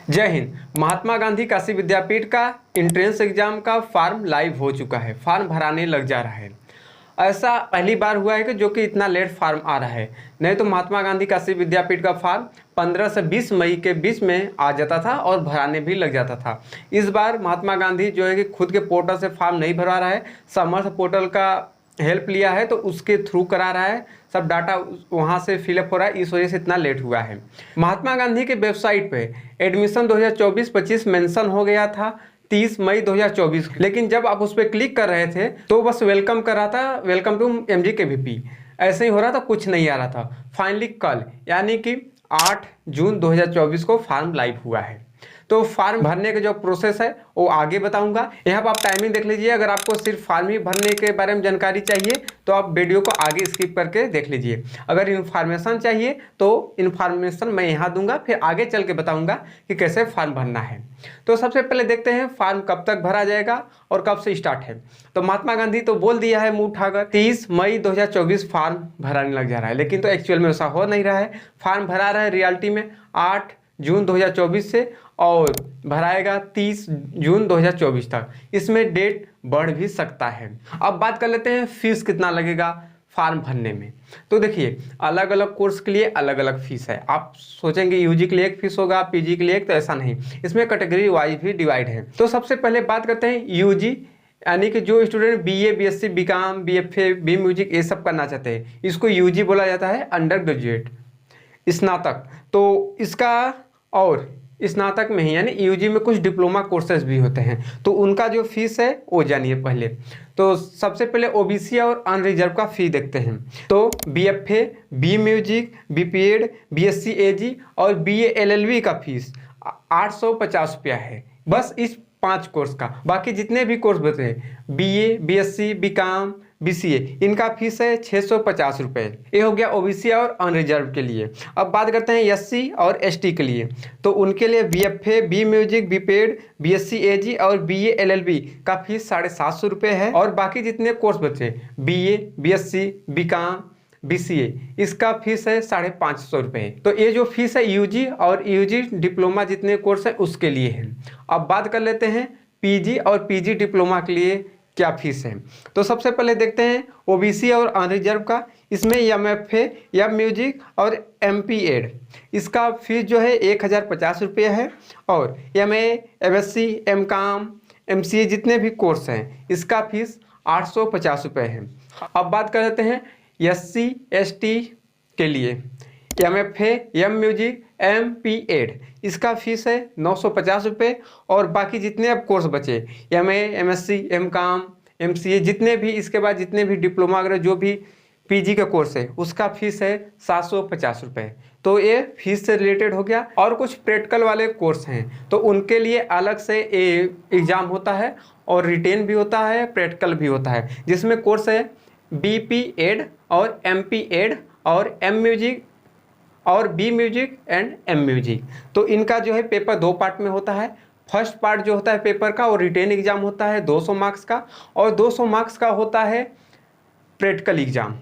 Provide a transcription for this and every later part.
जय हिंद। महात्मा गांधी काशी विद्यापीठ का entrance exam का फॉर्म लाइव हो चुका है, फॉर्म भराने लग जा रहा है। ऐसा पहली बार हुआ है कि जो कि इतना लेट फॉर्म आ रहा है। नहीं तो महात्मा गांधी काशी विद्यापीठ का फॉर्म 15 से 20 मई के बीच में आ जाता था और भराने भी लग जाता था। इस बार महात्मा गांधी जो है कि खुद के पोर्टल से फॉर्म नहीं भरा रहा है, समर्थ पोर्टल का हेल्प लिया है तो उसके थ्रू करा रहा है, सब डाटा वहाँ से फिलअप हो रहा है, इस वजह से इतना लेट हुआ है। महात्मा गांधी के वेबसाइट पे एडमिशन 2024-25 मेंशन हो गया था 30 मई 2024, लेकिन जब आप उस पर क्लिक कर रहे थे तो बस वेलकम कर रहा था, वेलकम टू MGKVP ऐसे ही हो रहा था, कुछ नहीं आ रहा था। फाइनली कल यानी कि 8 जून 2024 को फॉर्म लाइव हुआ है। तो फॉर्म भरने का जो प्रोसेस है वो आगे बताऊंगा। यहाँ पर आप टाइमिंग देख लीजिए। अगर आपको सिर्फ फॉर्म ही भरने के बारे में जानकारी चाहिए तो आप वीडियो को आगे स्किप करके देख लीजिए। अगर इन्फॉर्मेशन चाहिए तो इन्फॉर्मेशन मैं यहाँ दूंगा, फिर आगे चल के बताऊंगा कि कैसे फॉर्म भरना है। तो सबसे पहले देखते हैं फॉर्म कब तक भरा जाएगा और कब से स्टार्ट है। तो महात्मा गांधी तो बोल दिया है मुंह उठाकर 30 मई 2024 फॉर्म भराने लग जा रहा है, लेकिन तो एक्चुअल में ऐसा हो नहीं रहा है। फॉर्म भरा रहा है रियलिटी में 8 जून 2024 से और भराएगा 30 जून 2024 तक। इसमें डेट बढ़ भी सकता है। अब बात कर लेते हैं फीस कितना लगेगा फॉर्म भरने में। तो देखिए अलग अलग कोर्स के लिए अलग अलग फीस है। आप सोचेंगे यूजी के लिए एक फीस होगा, पीजी के लिए एक, तो ऐसा नहीं, इसमें कैटेगरी वाइज भी डिवाइड है। तो सबसे पहले बात करते हैं यूजी, यानी कि जो student BA BSc BCom BFA B music ये सब करना चाहते हैं, इसको यूजी बोला जाता है, अंडर ग्रेजुएट स्नातक। तो इसका और स्नातक में ही यानी यूजी में कुछ डिप्लोमा कोर्सेज भी होते हैं, तो उनका जो फीस है वो जानिए पहले। तो सबसे पहले ओबीसी और अनरिजर्व का फी देखते हैं। तो BFA B music BPEd BSc AG और BA LLB का फीस 850 रुपया है, बस इस 5 कोर्स का। बाकी जितने भी कोर्स बचे BA BSc BCom BCA इनका फीस है 650 रुपये। ये हो गया ओबीसी और अनरिजर्व के लिए। अब बात करते हैं SC और ST के लिए। तो उनके लिए BFA B music BPEd BSc AG और BA LLB का फीस 750 रुपये है। और बाकी जितने कोर्स बचे BA BSc BCom BCA इसका फीस है 550 रुपये। तो ये जो फीस है यूजी और यूजी डिप्लोमा जितने कोर्स है उसके लिए है। अब बात कर लेते हैं पीजी और पीजी डिप्लोमा के लिए क्या फीस है। तो सबसे पहले देखते हैं ओबीसी और अनरिजर्व का। इसमें MFA एम म्यूजिक और MPEd इसका फीस जो है 1050 रुपये है। और MA MSc MCom MCA जितने भी कोर्स हैं इसका फीस 850 रुपये है। अब बात कर लेते हैं SC ST के लिए। MFA एम म्यूजिक MPEd इसका फीस है 950 रुपये। और बाकी जितने अब कोर्स बचे MA MSc MCom MCA जितने भी, इसके बाद जितने भी डिप्लोमा वगैरह जो भी पीजी का कोर्स है उसका फीस है 750 रुपये। तो ये फीस से रिलेटेड हो गया। और कुछ प्रैक्टिकल वाले कोर्स हैं तो उनके लिए अलग से एग्ज़ाम होता है और रिटेन भी होता है, प्रैक्टिकल भी होता है, जिसमें कोर्स है BPEd और MPEd और M म्यूजिक और B music and M music. तो इनका जो है पेपर 2 पार्ट में होता है। फर्स्ट पार्ट जो होता है पेपर का वो रिटेन एग्जाम होता है 200 मार्क्स का, और 200 मार्क्स का होता है प्रैक्टिकल एग्जाम।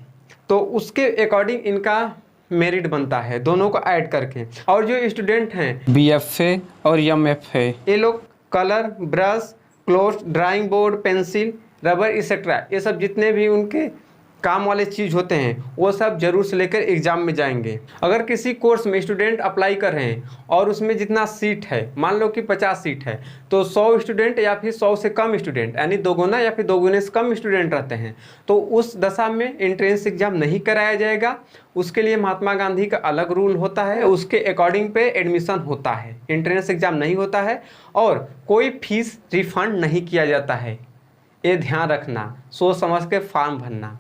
तो उसके अकॉर्डिंग इनका मेरिट बनता है दोनों को ऐड करके। और जो स्टूडेंट हैं BFA और MFA ये लोग colour brush cloth drawing board pencil rubber etcetera ये सब जितने भी उनके काम वाले चीज़ होते हैं वो सब जरूर से लेकर एग्जाम में जाएंगे। अगर किसी कोर्स में स्टूडेंट अप्लाई कर रहे हैं और उसमें जितना सीट है, मान लो कि 50 सीट है, तो 100 स्टूडेंट या फिर 100 से कम स्टूडेंट यानी दोगुना या फिर दोगुने से कम स्टूडेंट रहते हैं, तो उस दशा में एंट्रेंस एग्जाम नहीं कराया जाएगा। उसके लिए महात्मा गांधी का अलग रूल होता है, उसके अकॉर्डिंग पे एडमिशन होता है, एंट्रेंस एग्जाम नहीं होता है और कोई फीस रिफंड नहीं किया जाता है। ये ध्यान रखना, सोच समझ के फॉर्म भरना।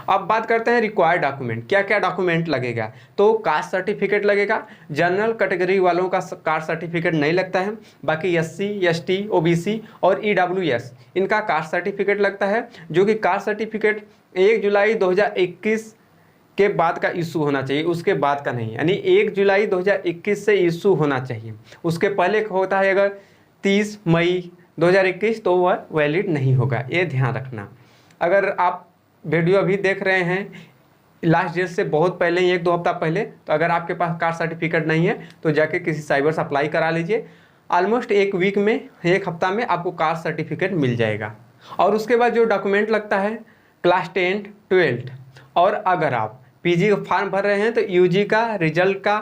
अब बात करते हैं रिक्वायर्ड डॉक्यूमेंट, क्या क्या डॉक्यूमेंट लगेगा। तो कास्ट सर्टिफिकेट लगेगा, जनरल कैटेगरी वालों का कास्ट सर्टिफिकेट नहीं लगता है। बाकी SC ST OBC और EWS इनका कास्ट सर्टिफिकेट लगता है, जो कि कास्ट सर्टिफिकेट 1 जुलाई 2021 के बाद का इशू होना चाहिए, उसके बाद का नहीं। यानी 1 जुलाई 2021 से इशू होना चाहिए, उसके पहले होता है अगर 30 मई 2021 तो वह वैलिड नहीं होगा, ये ध्यान रखना। अगर आप वीडियो अभी देख रहे हैं लास्ट डेट से बहुत पहले ही 1-2 हफ्ता पहले, तो अगर आपके पास कास्ट सर्टिफिकेट नहीं है तो जाके किसी साइबर से अप्लाई करा लीजिए। ऑलमोस्ट एक वीक में, एक हफ्ता में आपको कास्ट सर्टिफिकेट मिल जाएगा। और उसके बाद जो डॉक्यूमेंट लगता है क्लास 10, 12 और अगर आप पीजी का फॉर्म भर रहे हैं तो यूजी का रिजल्ट का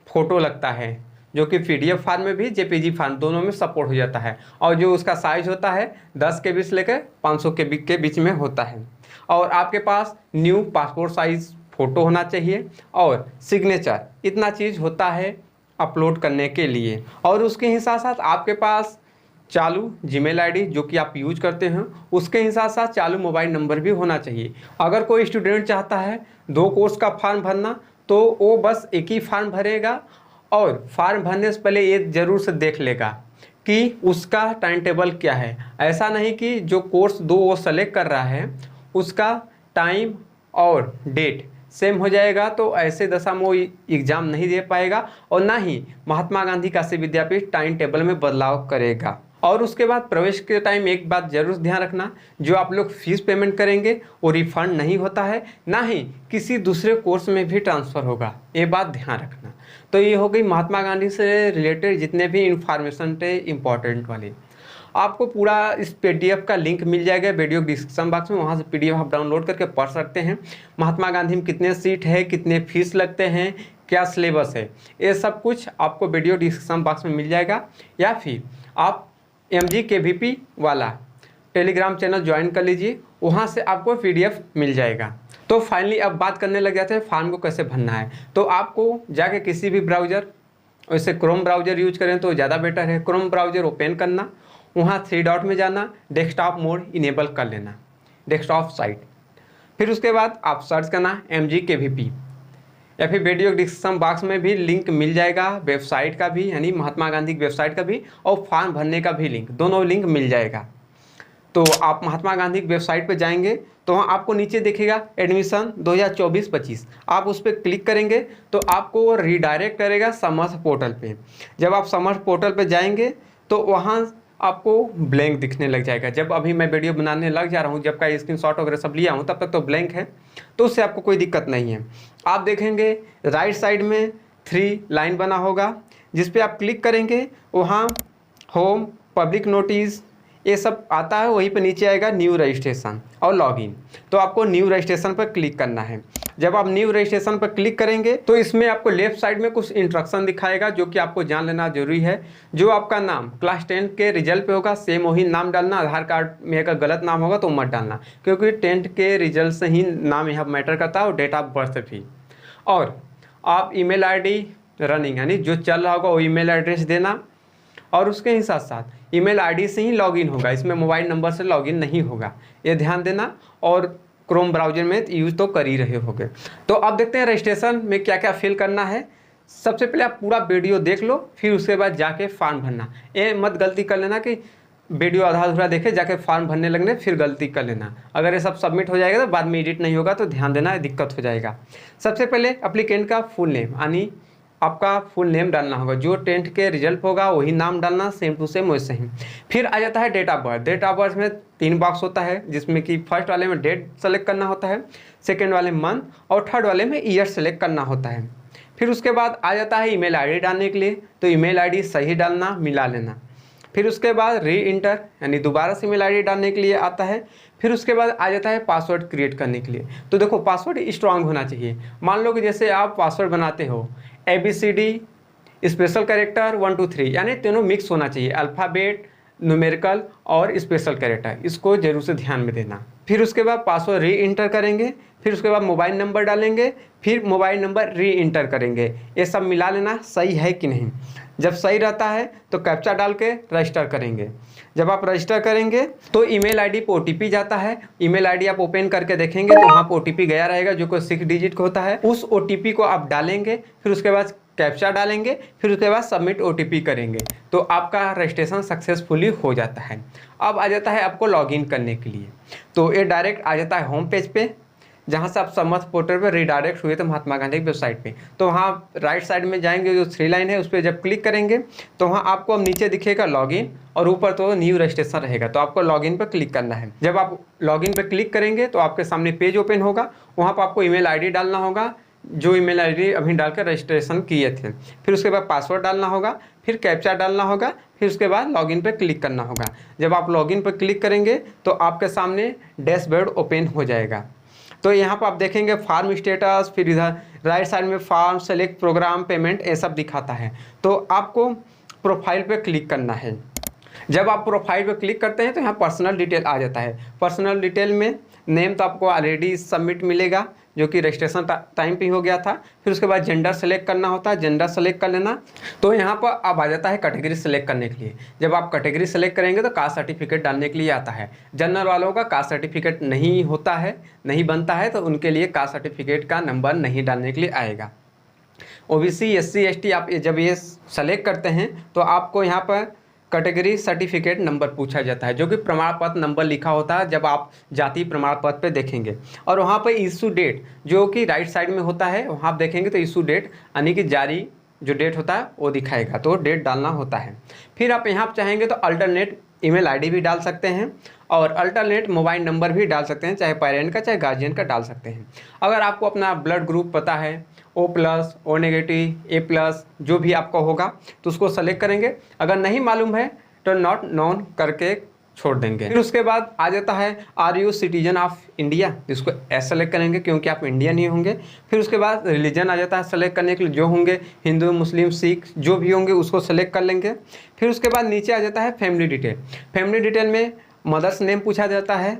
फ़ोटो लगता है, जो कि पीडीएफ फार्म में भी जेपीजी फार्म दोनों में सपोर्ट हो जाता है। और जो उसका साइज़ होता है 10 KB से लेकर 500 KB के बीच में होता है। और आपके पास न्यू पासपोर्ट साइज़ फ़ोटो होना चाहिए और सिग्नेचर, इतना चीज़ होता है अपलोड करने के लिए। और उसके ही साथ साथ आपके पास चालू जीमेल आईडी जो कि आप यूज करते हैं, उसके ही साथ साथ चालू मोबाइल नंबर भी होना चाहिए। अगर कोई स्टूडेंट चाहता है 2 कोर्स का फॉर्म भरना तो वो बस एक ही फॉर्म भरेगा और फॉर्म भरने से पहले ये ज़रूर से देख लेगा कि उसका टाइम टेबल क्या है। ऐसा नहीं कि जो कोर्स 2 वो सेलेक्ट कर रहा है उसका टाइम और डेट सेम हो जाएगा तो ऐसे दशा में वो एग्ज़ाम नहीं दे पाएगा और ना ही महात्मा गांधी काशी विद्यापीठ टाइम टेबल में बदलाव करेगा। और उसके बाद प्रवेश के टाइम एक बात जरूर ध्यान रखना, जो आप लोग फीस पेमेंट करेंगे वो रिफंड नहीं होता है, ना ही किसी दूसरे कोर्स में भी ट्रांसफ़र होगा, ये बात ध्यान रखना। तो ये हो गई महात्मा गांधी से रिलेटेड जितने भी इंफॉर्मेशन थे इम्पॉर्टेंट वाले। आपको पूरा इस पीडीएफ का लिंक मिल जाएगा वीडियो डिस्क्रिप्शन बॉक्स में, वहाँ से पीडीएफ आप डाउनलोड करके पढ़ सकते हैं। महात्मा गांधी में कितने सीट है, कितने फीस लगते हैं, क्या सिलेबस है, ये सब कुछ आपको वीडियो डिस्क्रिप्शन बॉक्स में मिल जाएगा। या फिर आप MGKVP वाला टेलीग्राम चैनल ज्वाइन कर लीजिए, वहाँ से आपको PDF मिल जाएगा। तो फाइनली अब बात करने लग जाते हैं फॉर्म को कैसे भरना है। तो आपको जाके किसी भी ब्राउज़र, वैसे क्रोम ब्राउज़र यूज करें तो ज़्यादा बेटर है। क्रोम ब्राउज़र ओपन करना, वहाँ 3 डॉट में जाना, डेस्कटॉप मोड इनेबल कर लेना, डेस्कटॉप साइट। फिर उसके बाद आप सर्च करना MGKVP, या फिर वीडियो डिस्क्रिप्शन बॉक्स में भी लिंक मिल जाएगा वेबसाइट का भी, यानी महात्मा गांधी की वेबसाइट का भी, और फॉर्म भरने का भी लिंक, दोनों लिंक मिल जाएगा। तो आप महात्मा गांधी की वेबसाइट पर जाएंगे तो वहाँ आपको नीचे दिखेगा एडमिशन 2024-25, आप उस पर क्लिक करेंगे तो आपको वो रीडायरेक्ट करेगा समर्थ पोर्टल पे। जब आप समर्थ पोर्टल पे जाएंगे तो वहाँ आपको ब्लैंक दिखने लग जाएगा। जब अभी मैं वीडियो बनाने लग जा रहा हूँ, जब का स्क्रीनशॉट वगैरह सब लिया हूँ, तब तक तो ब्लैंक है, तो उससे आपको कोई दिक्कत नहीं है। आप देखेंगे राइट साइड में 3 लाइन बना होगा, जिस पे आप क्लिक करेंगे वहाँ होम, पब्लिक नोटिस, ये सब आता है। वहीं पे नीचे आएगा न्यू रजिस्ट्रेशन और लॉगिन, तो आपको न्यू रजिस्ट्रेशन पर क्लिक करना है। जब आप न्यू रजिस्ट्रेशन पर क्लिक करेंगे तो इसमें आपको लेफ्ट साइड में कुछ इंस्ट्रक्शन दिखाएगा जो कि आपको जान लेना जरूरी है। जो आपका नाम क्लास 10 के रिजल्ट पे होगा सेम वही नाम डालना। आधार कार्ड में अगर गलत नाम होगा तो मत डालना, क्योंकि 10th के रिजल्ट से ही नाम यहाँ मैटर करता है और डेट ऑफ बर्थ भी। और आप ईमेल आईडी रनिंग, यानी जो चल रहा होगा वो ईमेल एड्रेस देना, और उसके ही साथ साथ ईमेल आईडी से ही लॉगिन होगा, इसमें मोबाइल नंबर से लॉगिन नहीं होगा, ये ध्यान देना। और क्रोम ब्राउज़र में यूज़ तो कर ही रहे होगे। तो अब देखते हैं रजिस्ट्रेशन में क्या क्या फिल करना है। सबसे पहले आप पूरा वीडियो देख लो, फिर उसके बाद जाके फॉर्म भरना। ये मत गलती कर लेना कि वीडियो आधा अधूरा देखे जाके फॉर्म भरने लगने फिर गलती कर लेना। अगर ये सब सबमिट हो जाएगा तो बाद में एडिट नहीं होगा, तो ध्यान देना, दिक्कत हो जाएगा। सबसे पहले एप्लीकेंट का फुल नेम, यानी आपका फुल नेम डालना होगा। जो 10th के रिजल्ट होगा वही नाम डालना, सेम टू सेम वैसे ही। फिर आ जाता है date of birth. Date of birth में 3 बॉक्स होता है, जिसमें कि फर्स्ट वाले में डेट सेलेक्ट करना होता है, सेकेंड वाले में मंथ, और थर्ड वाले में ईयर सेलेक्ट करना होता है। फिर उसके बाद आ जाता है ईमेल आईडी डालने के लिए, तो ईमेल आईडी सही डालना, मिला लेना। फिर उसके बाद री इंटर, यानी दोबारा से ईमेल आईडी डालने के लिए आता है। फिर उसके बाद आ जाता है पासवर्ड क्रिएट करने के लिए। तो देखो पासवर्ड स्ट्रांग होना चाहिए। मान लो कि जैसे आप पासवर्ड बनाते हो ABCD स्पेशल कैरेक्टर 1 2 3, यानी तीनों मिक्स होना चाहिए, अल्फ़ाबेट, न्यूमेरिकल और स्पेशल कैरेक्टर, इसको जरूर से ध्यान में देना। फिर उसके बाद पासवर्ड री इंटर करेंगे, फिर उसके बाद मोबाइल नंबर डालेंगे, फिर मोबाइल नंबर री इंटर करेंगे। ये सब मिला लेना सही है कि नहीं। जब सही रहता है तो कैप्चा डाल के रजिस्टर करेंगे। जब आप रजिस्टर करेंगे तो ईमेल आईडी पर OTP जाता है। ईमेल आईडी आप ओपन करके देखेंगे तो वहाँ पर OTP गया रहेगा, जो कोई 6 डिजिट का होता है। उस OTP को आप डालेंगे, फिर उसके बाद कैप्चा डालेंगे, फिर उसके बाद सबमिट OTP करेंगे, तो आपका रजिस्ट्रेशन सक्सेसफुली हो जाता है। अब आ जाता है आपको लॉगिन करने के लिए, तो ये डायरेक्ट आ जाता है होम पेज पे, जहाँ से आप समर्थ पोर्टल पे रिडायरेक्ट हुए थे महात्मा गांधी की वेबसाइट पे। तो वहाँ राइट साइड में जाएंगे, जो 3 लाइन है उस पर जब क्लिक करेंगे तो वहाँ आपको अब नीचे दिखेगा लॉगिन, और ऊपर तो न्यू रजिस्ट्रेशन रहेगा, तो आपको लॉगिन पर क्लिक करना है। जब आप लॉगिन पर क्लिक करेंगे तो आपके सामने पेज ओपन होगा, वहाँ पर आपको ईमेल आईडी डालना होगा, जो ईमेल आईडी अभी डालकर रजिस्ट्रेशन किए थे। फिर उसके बाद पासवर्ड डालना होगा, फिर कैप्चा डालना होगा, फिर उसके बाद लॉगिन पर क्लिक करना होगा। जब आप लॉगिन पर क्लिक करेंगे तो आपके सामने डैशबोर्ड ओपन हो जाएगा। तो यहाँ पर आप देखेंगे फार्म स्टेटस, फिर इधर राइट साइड में फार्म, सेलेक्ट प्रोग्राम, पेमेंट, ये सब दिखाता है। तो आपको प्रोफाइल पे क्लिक करना है। जब आप प्रोफाइल पे क्लिक करते हैं तो यहाँ पर्सनल डिटेल आ जाता है। पर्सनल डिटेल में नेम तो आपको ऑलरेडी सबमिट मिलेगा, जो कि रजिस्ट्रेशन टाइम पे हो गया था। फिर उसके बाद जेंडर सेलेक्ट करना होता है, जेंडर सेलेक्ट कर लेना। तो यहाँ पर अब आ जाता है कैटेगरी सेलेक्ट करने के लिए। जब आप कैटेगरी सेलेक्ट करेंगे तो कास्ट सर्टिफिकेट डालने के लिए आता है। जनरल वालों का कास्ट सर्टिफिकेट नहीं होता है, नहीं बनता है, तो उनके लिए कास्ट सर्टिफिकेट का नंबर नहीं डालने के लिए आएगा। ओबीसी, एससी, एसटी आप जब ये सेलेक्ट करते हैं तो आपको यहाँ पर कैटेगरी सर्टिफिकेट नंबर पूछा जाता है, जो कि प्रमाण पत्र नंबर लिखा होता है जब आप जाति प्रमाण पत्र पे देखेंगे। और वहाँ पर इशू डेट जो कि राइट साइड में होता है, वहाँ आप देखेंगे तो इशू डेट यानी कि जारी जो डेट होता है वो दिखाएगा, तो डेट डालना होता है। फिर आप यहाँ चाहेंगे तो अल्टरनेट ईमेल आईडी भी डाल सकते हैं और अल्टरनेट मोबाइल नंबर भी डाल सकते हैं, चाहे पेरेंट का चाहे गार्जियन का डाल सकते हैं। अगर आपको अपना ब्लड ग्रुप पता है, O+, O नेगेटिव, A+, जो भी आपका होगा तो उसको सेलेक्ट करेंगे। अगर नहीं मालूम है तो नॉट नोन करके छोड़ देंगे। फिर उसके बाद आ जाता है are you citizen of India, जिसको एस सेलेक्ट करेंगे क्योंकि आप इंडियन ही होंगे। फिर उसके बाद रिलीजन आ जाता है सेलेक्ट करने के लिए, जो होंगे हिंदू, मुस्लिम, सिख जो भी होंगे उसको सेलेक्ट कर लेंगे। फिर उसके बाद नीचे आ जाता है फैमिली डिटेल। फैमिली डिटेल में मदर्स नेम पूछा जाता है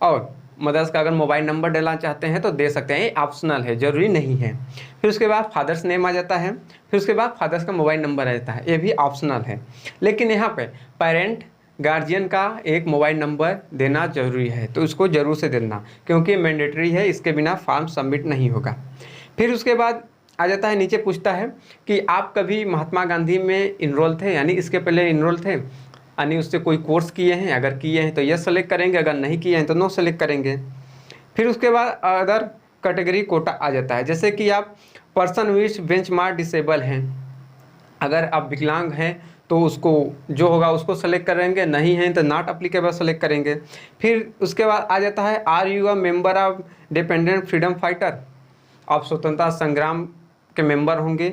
और मदर्स का अगर मोबाइल नंबर डालना चाहते हैं तो दे सकते हैं, ये ऑप्शनल है, ज़रूरी नहीं है। फिर उसके बाद फादर्स नेम आ जाता है, फिर उसके बाद फादर्स का मोबाइल नंबर आ जाता है, ये भी ऑप्शनल है। लेकिन यहाँ पे पेरेंट गार्जियन का एक मोबाइल नंबर देना ज़रूरी है, तो उसको ज़रूर से देना क्योंकि मैंडेटरी है, इसके बिना फॉर्म सबमिट नहीं होगा। फिर उसके बाद आ जाता है, नीचे पूछता है कि आप कभी महात्मा गांधी में इनरोल थे, यानी इसके पहले इनरोल थे, यानी उससे कोई कोर्स किए हैं। अगर किए हैं तो यस सेलेक्ट करेंगे, अगर नहीं किए हैं तो नो सेलेक्ट करेंगे। फिर उसके बाद अदर कैटेगरी कोटा आ जाता है, जैसे कि आप पर्सन विच बेंचमार्क डिसेबल हैं, अगर आप विकलांग हैं तो उसको जो होगा उसको सेलेक्ट करेंगे, नहीं हैं तो नॉट अप्लीकेबल सेलेक्ट करेंगे। फिर उसके बाद आ जाता है are you a member of dependent freedom fighter, आप स्वतंत्रता संग्राम के मेंबर होंगे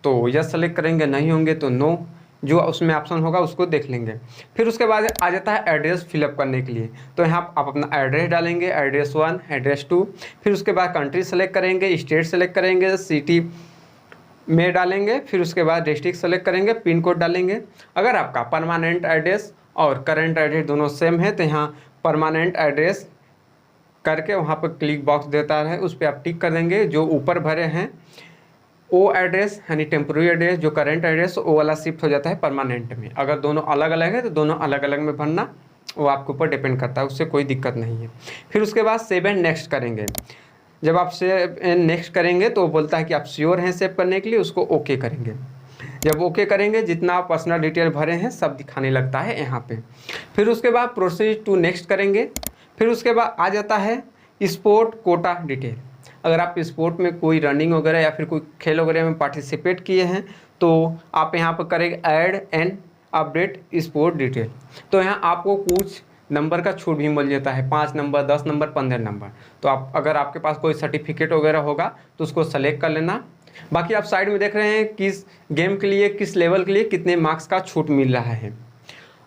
तो यस सेलेक्ट करेंगे, नहीं होंगे तो नो, जो उसमें ऑप्शन होगा उसको देख लेंगे। फिर उसके बाद आ जाता है एड्रेस फिलअप करने के लिए, तो यहाँ आप अपना एड्रेस डालेंगे, एड्रेस 1, एड्रेस 2। फिर उसके बाद कंट्री सेलेक्ट करेंगे, स्टेट सेलेक्ट करेंगे, सिटी में डालेंगे। फिर उसके बाद डिस्ट्रिक्ट सेलेक्ट करेंगे, पिन कोड डालेंगे। अगर आपका परमानेंट एड्रेस और करेंट एड्रेस दोनों सेम है तो यहाँ परमानेंट एड्रेस करके वहाँ पर क्लिक बॉक्स देता है, उस पर आप टिक कर देंगे। जो ऊपर भरे हैं वो एड्रेस यानी टेम्प्रोरी एड्रेस, जो करंट एड्रेस वो वाला शिफ्ट हो जाता है परमानेंट में। अगर दोनों अलग अलग है तो दोनों अलग अलग में भरना, वो आपके ऊपर डिपेंड करता है, उससे कोई दिक्कत नहीं है। फिर उसके बाद सेव एंड नेक्स्ट करेंगे। जब आप सेव एंड नेक्स्ट करेंगे तो वो बोलता है कि आप श्योर हैं सेव करने के लिए, उसको ओके करेंगे। जब ओके करेंगे जितना आप पर्सनल डिटेल भरे हैं सब दिखाने लगता है यहाँ पे। फिर उसके बाद प्रोसीड टू नेक्स्ट करेंगे। फिर उसके बाद आ जाता है स्पोर्ट कोटा डिटेल। अगर आप स्पोर्ट में कोई रनिंग वगैरह या फिर कोई खेल वगैरह में पार्टिसिपेट किए हैं तो आप यहाँ पर करेंगे add and update sport detail. तो यहाँ आपको कुछ नंबर का छूट भी मिल जाता है, 5 नंबर, 10 नंबर, 15 नंबर। तो आप अगर आपके पास कोई सर्टिफिकेट वगैरह होगा तो उसको सेलेक्ट कर लेना। बाकी आप साइड में देख रहे हैं किस गेम के लिए, किस लेवल के लिए कितने मार्क्स का छूट मिल रहा है।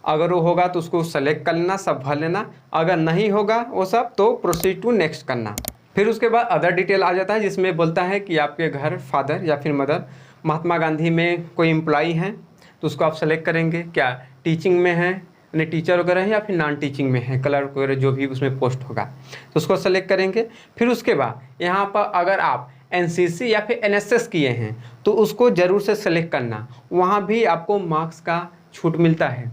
अगर वो होगा तो उसको सेलेक्ट कर लेना, सब भर लेना। अगर नहीं होगा वो सब तो प्रोसीड टू नेक्स्ट करना। फिर उसके बाद अदर डिटेल आ जाता है, जिसमें बोलता है कि आपके घर फादर या फिर मदर महात्मा गांधी में कोई एम्प्लॉई हैं तो उसको आप सेलेक्ट करेंगे, क्या टीचिंग में है यानी टीचर वगैरह है या फिर नॉन टीचिंग में है, क्लर्क वगैरह जो भी उसमें पोस्ट होगा तो उसको सेलेक्ट करेंगे। फिर उसके बाद यहाँ पर अगर आप एनसीसी या फिर एनएसएस किए हैं तो उसको ज़रूर से सेलेक्ट करना, वहाँ भी आपको मार्क्स का छूट मिलता है,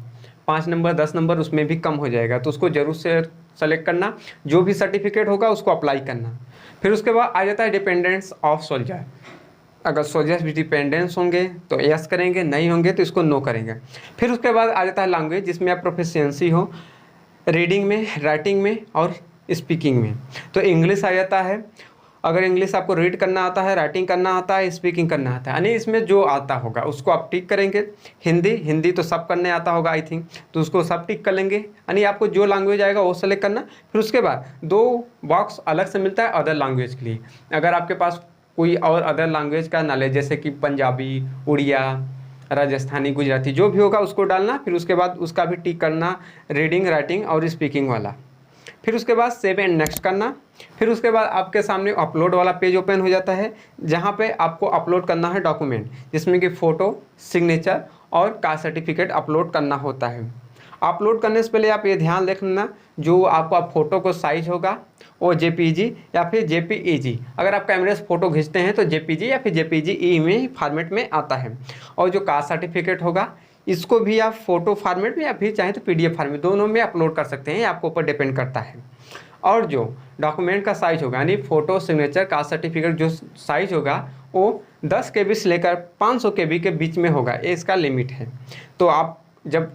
5 नंबर 10 नंबर उसमें भी कम हो जाएगा, तो उसको ज़रूर से सेलेक्ट करना। जो भी सर्टिफिकेट होगा उसको अप्लाई करना। फिर उसके बाद आ जाता है डिपेंडेंट्स ऑफ सोल्जर। अगर सोल्जर्स भी डिपेंडेंट्स होंगे तो यस करेंगे, नहीं होंगे तो इसको नो करेंगे। फिर उसके बाद आ जाता है लैंग्वेज, जिसमें आप प्रोफिशिएंसी हो रीडिंग में, राइटिंग में और स्पीकिंग में। तो इंग्लिश आ जाता है, अगर इंग्लिश आपको रीड करना आता है, राइटिंग करना आता है, स्पीकिंग करना आता है, यानी इसमें जो आता होगा उसको आप टिक करेंगे। हिंदी तो सब करने आता होगा आई थिंक, तो उसको सब टिक कर लेंगे, यानी आपको जो लैंग्वेज आएगा वो सेलेक्ट करना। फिर उसके बाद 2 बॉक्स अलग से मिलता है अदर लैंग्वेज के लिए। अगर आपके पास कोई और अदर लैंग्वेज का नॉलेज, जैसे कि पंजाबी, उड़िया, राजस्थानी, गुजराती, जो भी होगा उसको डालना। फिर उसके बाद उसका भी टिक करना, रीडिंग, राइटिंग और स्पीकिंग वाला। फिर उसके बाद सेव एंड नेक्स्ट करना। फिर उसके बाद आपके सामने अपलोड वाला पेज ओपन हो जाता है, जहाँ पे आपको अपलोड करना है डॉक्यूमेंट, जिसमें कि फ़ोटो, सिग्नेचर और कास्ट सर्टिफिकेट अपलोड करना होता है। अपलोड करने से पहले आप ये ध्यान रखना, जो आपका फ़ोटो को साइज होगा वो जेपीजी या फिर जेपीईजी, अगर आप कैमरे से फ़ोटो खींचते हैं तो जेपीजी या फिर जेपीजी में फॉर्मेट में आता है। और जो कास्ट सर्टिफिकेट होगा इसको भी आप फ़ोटो फॉर्मेट में या फिर चाहें तो पीडीएफ फॉर्मेट, दोनों में अपलोड कर सकते हैं, ये आपके ऊपर डिपेंड करता है। और जो डॉक्यूमेंट का साइज़ होगा, यानी फ़ोटो, सिग्नेचर, कास्ट सर्टिफिकेट, जो साइज़ होगा वो 10 KB से लेकर 500 KB के बीच में होगा, ये इसका लिमिट है। तो आप जब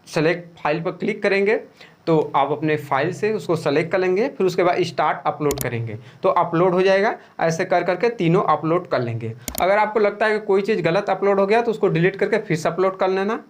सेलेक्ट फाइल पर क्लिक करेंगे तो आप अपने फाइल से उसको सेलेक्ट कर लेंगे, फिर उसके बाद स्टार्ट अपलोड करेंगे तो अपलोड हो जाएगा। ऐसे कर करके तीनों अपलोड कर लेंगे। अगर आपको लगता है कि कोई चीज़ गलत अपलोड हो गया तो उसको डिलीट करके फिर से अपलोड कर लेना।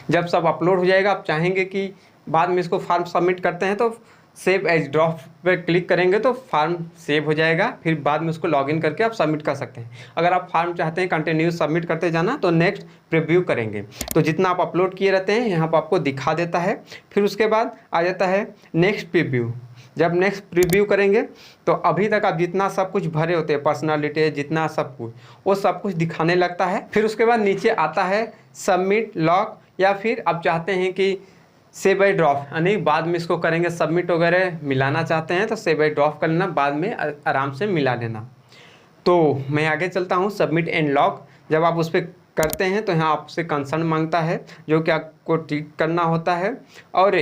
जब सब अपलोड हो जाएगा, आप चाहेंगे कि बाद में इसको फॉर्म सबमिट करते हैं तो सेव एज ड्राफ्ट पे क्लिक करेंगे तो फॉर्म सेव हो जाएगा, फिर बाद में उसको लॉगिन करके आप सबमिट कर सकते हैं। अगर आप फॉर्म चाहते हैं कंटिन्यू सबमिट करते जाना तो नेक्स्ट प्रीव्यू करेंगे, तो जितना आप अपलोड किए रहते हैं यहाँ पर आपको दिखा देता है। फिर उसके बाद आ जाता है नेक्स्ट प्रीव्यू। जब नेक्स्ट प्रीव्यू करेंगे तो अभी तक आप जितना सब कुछ भरे होते हैं, पर्सनल डिटेल जितना सब कुछ, वो सब कुछ दिखाने लगता है। फिर उसके बाद नीचे आता है सबमिट लॉक, या फिर आप चाहते हैं कि सेव बाई ड्राफ्ट, यानी बाद में इसको करेंगे सबमिट वगैरह मिलाना चाहते हैं तो सेव बाई ड्राफ्ट कर लेना, बाद में आराम से मिला लेना। तो मैं आगे चलता हूँ। सबमिट एंड लॉक जब आप उस पर करते हैं तो यहाँ आपसे कंसर्न मांगता है, जो कि आपको टिक करना होता है। और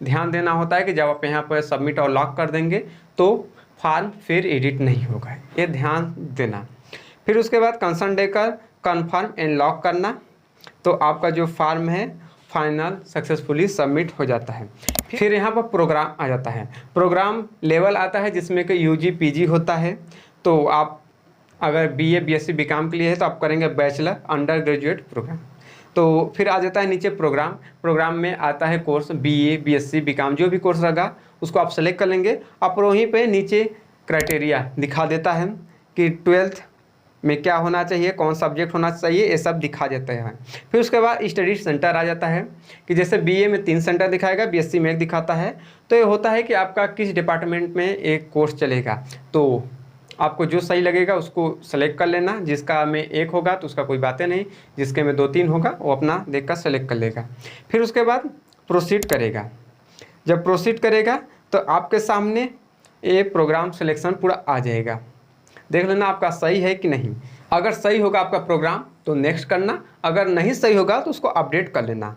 ध्यान देना होता है कि जब आप यहाँ पर सबमिट और लॉक कर देंगे तो फॉर्म फिर एडिट नहीं होगा, ये ध्यान देना। फिर उसके बाद कंसर्न देकर कन्फर्म एंड लॉक करना, तो आपका जो फॉर्म है फाइनल सक्सेसफुली सबमिट हो जाता है। फिर यहाँ पर प्रोग्राम आ जाता है। प्रोग्राम लेवल आता है जिसमें कि यूजी पीजी होता है। तो आप अगर बीए बीएससी बीकॉम के लिए है तो आप करेंगे बैचलर अंडर ग्रेजुएट प्रोग्राम। तो फिर आ जाता है नीचे प्रोग्राम। प्रोग्राम में आता है कोर्स बीए बीएससी बीकॉम, जो भी कोर्स रहेगा उसको आप सेलेक्ट कर लेंगे। और वहीं पे नीचे क्राइटेरिया दिखा देता है कि 12th में क्या होना चाहिए, कौन सब्जेक्ट होना चाहिए, ये सब दिखा देते हैं। फिर उसके बाद स्टडी सेंटर आ जाता है कि जैसे बीए में 3 सेंटर दिखाएगा, बीएससी में 1 दिखाता है। तो ये होता है कि आपका किस डिपार्टमेंट में एक कोर्स चलेगा, तो आपको जो सही लगेगा उसको सेलेक्ट कर लेना। जिसका में 1 होगा तो उसका कोई बातें नहीं, जिसके में 2-3 होगा वो अपना देख कर सेलेक्ट कर लेगा। फिर उसके बाद प्रोसीड करेगा। जब प्रोसीड करेगा तो आपके सामने ये प्रोग्राम सिलेक्शन पूरा आ जाएगा। देख लेना आपका सही है कि नहीं। अगर सही होगा आपका प्रोग्राम तो नेक्स्ट करना, अगर नहीं सही होगा तो उसको अपडेट कर लेना।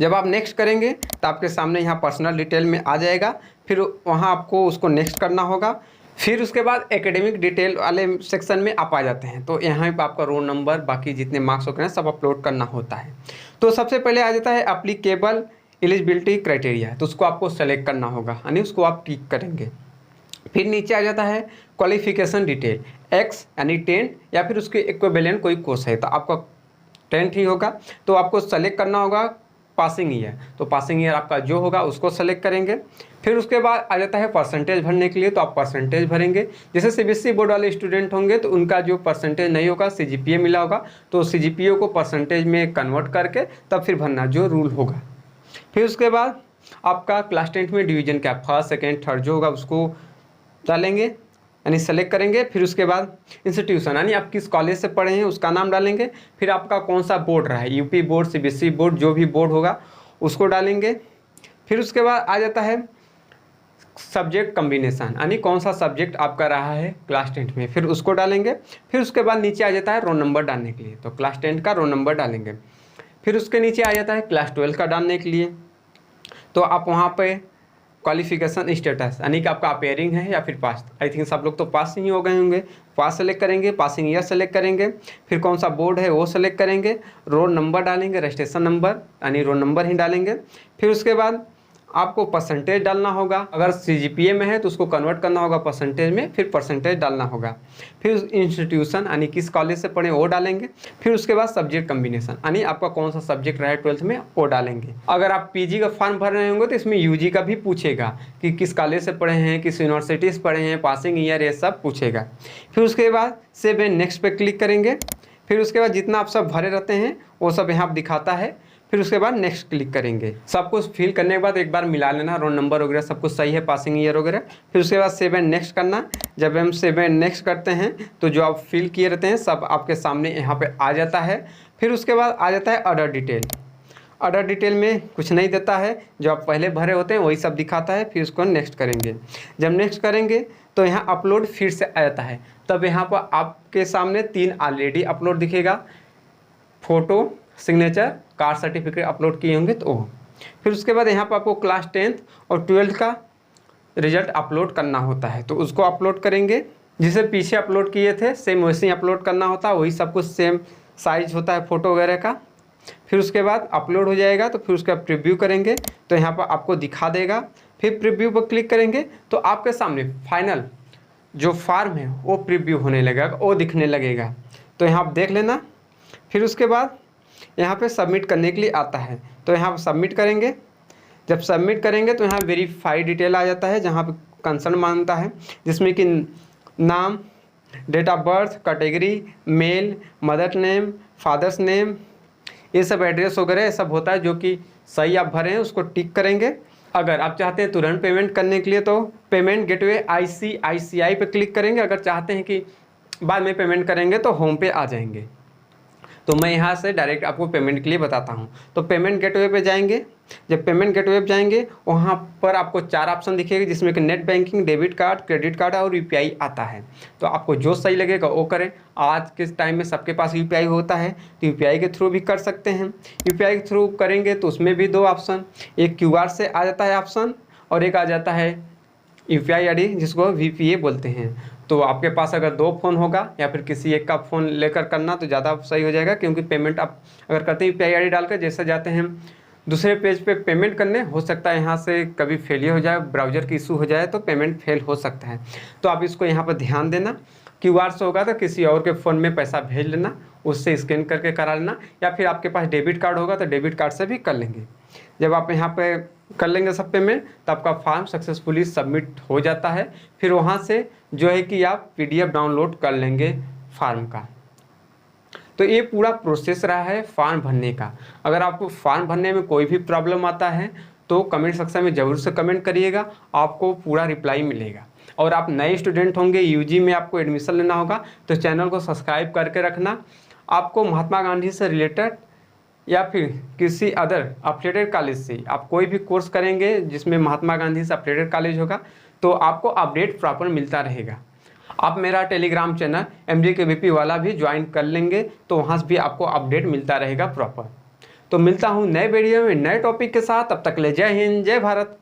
जब आप नेक्स्ट करेंगे तो आपके सामने यहाँ पर्सनल डिटेल में आ जाएगा, फिर वहाँ आपको उसको नेक्स्ट करना होगा। फिर उसके बाद एकेडमिक डिटेल वाले सेक्शन में आप आ जाते हैं, तो यहाँ पर आपका रोल नंबर, बाकी जितने मार्क्स होते हैं सब अपलोड करना होता है। तो सबसे पहले आ जाता है एप्लीकेबल एलिजिबिलिटी क्राइटेरिया, तो उसको आपको सेलेक्ट करना होगा, यानी उसको आप टिक करेंगे। फिर नीचे आ जाता है क्वालिफिकेशन डिटेल, एक्स यानी 10 या फिर उसके इक्विवेलेंट कोई कोर्स है, तो आपका 10th ही होगा। तो आपको सेलेक्ट करना होगा पासिंग ईयर, तो पासिंग ईयर आपका जो होगा उसको सेलेक्ट करेंगे। फिर उसके बाद आ जाता है परसेंटेज भरने के लिए, तो आप परसेंटेज भरेंगे। जैसे सीबीएसई बोर्ड वाले स्टूडेंट होंगे तो उनका जो परसेंटेज नहीं होगा, सीजीपीए मिला होगा, तो सीजीपीए को परसेंटेज में कन्वर्ट करके तब फिर भरना जो रूल होगा। फिर उसके बाद आपका क्लास 10th में डिवीजन क्या, फर्स्ट सेकेंड थर्ड जो होगा उसको डालेंगे, यानी सेलेक्ट करेंगे। फिर उसके बाद इंस्टीट्यूशन, यानी आप किस कॉलेज से पढ़े हैं उसका नाम डालेंगे। फिर आपका कौन सा बोर्ड रहा है, यूपी बोर्ड, सीबीएसई बोर्ड, जो भी बोर्ड होगा उसको डालेंगे। फिर उसके बाद आ जाता है सब्जेक्ट कम्बिनेशन, यानी कौन सा सब्जेक्ट आपका रहा है क्लास 10th में, फिर उसको डालेंगे। फिर उसके बाद नीचे आ जाता है रोल नंबर डालने के लिए, तो क्लास 10th का रोल नंबर डालेंगे। फिर उसके नीचे आ जाता है क्लास 12 का डालने के लिए, तो आप वहाँ पे क्वालिफिकेशन स्टेटस, यानी कि आपका अपेयरिंग है या फिर पास। आई थिंक सब लोग तो पास ही हो गए होंगे, पास सेलेक्ट करेंगे, पासिंग ईयर सेलेक्ट करेंगे। फिर कौन सा बोर्ड है वो सेलेक्ट करेंगे, रोल नंबर डालेंगे, रजिस्ट्रेशन नंबर यानी रोल नंबर ही डालेंगे। फिर उसके बाद आपको परसेंटेज डालना होगा। अगर CGPA में है तो उसको कन्वर्ट करना होगा परसेंटेज में, फिर परसेंटेज डालना होगा। फिर उस इंस्टीट्यूशन यानी किस कॉलेज से पढ़े वो डालेंगे। फिर उसके बाद सब्जेक्ट कम्बिनेशन यानी आपका कौन सा सब्जेक्ट रहा है 12th में वो डालेंगे। अगर आप PG का फॉर्म भर रहे होंगे तो इसमें UG का भी पूछेगा कि किस कॉलेज से पढ़े हैं, किस यूनिवर्सिटी से पढ़े हैं, पासिंग ईयर, ये सब पूछेगा। फिर उसके बाद सेव एंड नेक्स्ट पे क्लिक करेंगे। फिर उसके बाद जितना आप सब भरे रहते हैं वो सब यहाँ दिखाता है। फिर उसके बाद नेक्स्ट क्लिक करेंगे। सब कुछ फिल करने के बाद एक बार मिला लेना, रोल नंबर वगैरह सब कुछ सही है, पासिंग ईयर वगैरह। फिर उसके बाद सेव एंड नेक्स्ट करना। जब हम सेव एंड नेक्स्ट करते हैं तो जो आप फिल किए रहते हैं सब आपके सामने यहाँ पे आ जाता है। फिर उसके बाद आ जाता है अदर डिटेल। अदर डिटेल में कुछ नहीं देता है, जो आप पहले भरे होते हैं वही सब दिखाता है। फिर उसको नेक्स्ट करेंगे। जब नेक्स्ट करेंगे तो यहाँ अपलोड फिर से आ जाता है। तब यहाँ पर आपके सामने 3 ऑलरेडी अपलोड दिखेगा, photo, signature, caste certificate upload किए होंगे तो। फिर उसके बाद यहाँ पर आपको क्लास 10th और 12th का रिजल्ट अपलोड करना होता है, तो उसको अपलोड करेंगे। जिसे पीछे अपलोड किए थे सेम वैसे ही अपलोड करना होता है, वही सब कुछ सेम साइज होता है फ़ोटो वगैरह का। फिर उसके बाद अपलोड हो जाएगा तो फिर उसका प्रीव्यू करेंगे तो यहाँ पर आपको दिखा देगा। फिर प्रीव्यू पर क्लिक करेंगे तो आपके सामने फाइनल जो फॉर्म है वो प्रीव्यू होने लगेगा, वो दिखने लगेगा। तो यहाँ आप देख लेना। फिर उसके बाद यहाँ पे सबमिट करने के लिए आता है, तो यहाँ सबमिट करेंगे। जब सबमिट करेंगे तो यहाँ वेरीफाई डिटेल आ जाता है, जहाँ पे कंसर्न मांगता है, जिसमें कि नाम, date of birth, category, male, mother name, father's name, ये सब एड्रेस वगैरह ये सब होता है। जो कि सही आप भरे हैं उसको टिक करेंगे। अगर आप चाहते हैं तुरंत पेमेंट करने के लिए तो पेमेंट गेटवे ICICI पे क्लिक करेंगे। अगर चाहते हैं कि बाद में पेमेंट करेंगे तो होम पे आ जाएंगे। तो मैं यहाँ से डायरेक्ट आपको पेमेंट के लिए बताता हूँ। तो पेमेंट गेटवे पे जाएंगे। जब पेमेंट गेटवे पे जाएंगे वहाँ पर आपको 4 ऑप्शन दिखेगा, जिसमें कि net banking, debit card, credit card और UPI आता है। तो आपको जो सही लगेगा वो करें। आज के टाइम में सबके पास UPI होता है तो UPI के थ्रू भी कर सकते हैं। UPI के थ्रू करेंगे तो उसमें भी 2 ऑप्शन, एक QR से आ जाता है ऑप्शन और एक आ जाता है UPI ID जिसको VPA बोलते हैं। तो आपके पास अगर 2 फ़ोन होगा या फिर किसी एक का फ़ोन लेकर करना तो ज़्यादा सही हो जाएगा, क्योंकि पेमेंट आप अगर करते हैं UPI ID डालकर, जैसे जाते हैं दूसरे पेज पे पेमेंट करने, हो सकता है यहाँ से कभी फेलियर हो जाए, ब्राउज़र की इशू हो जाए तो पेमेंट फेल हो सकता है। तो आप इसको यहाँ पर ध्यान देना। QR से होगा तो किसी और के फ़ोन में पैसा भेज लेना, उससे स्कैन करके करा लेना, या फिर आपके पास डेबिट कार्ड होगा तो डेबिट कार्ड से भी कर लेंगे। जब आप यहाँ पे कर लेंगे सब पेमेंट तो आपका फॉर्म सक्सेसफुली सबमिट हो जाता है। फिर वहाँ से जो है कि आप PDF डाउनलोड कर लेंगे फॉर्म का। तो ये पूरा प्रोसेस रहा है फॉर्म भरने का। अगर आपको फॉर्म भरने में कोई भी प्रॉब्लम आता है तो कमेंट सेक्शन में ज़रूर से कमेंट करिएगा, आपको पूरा रिप्लाई मिलेगा। और आप नए स्टूडेंट होंगे, UG में आपको एडमिशन लेना होगा तो चैनल को सब्सक्राइब करके रखना। आपको महात्मा गांधी से रिलेटेड या फिर किसी अदर अफिलिएटेड कॉलेज से आप कोई भी कोर्स करेंगे जिसमें महात्मा गांधी से अफिलिएटेड कॉलेज होगा तो आपको अपडेट प्रॉपर मिलता रहेगा। आप मेरा टेलीग्राम चैनल MJKVP वाला भी ज्वाइन कर लेंगे तो वहाँ से भी आपको अपडेट मिलता रहेगा प्रॉपर। तो मिलता हूँ नए वीडियो में नए टॉपिक के साथ, तब तक ले जय हिंद, जय भारत।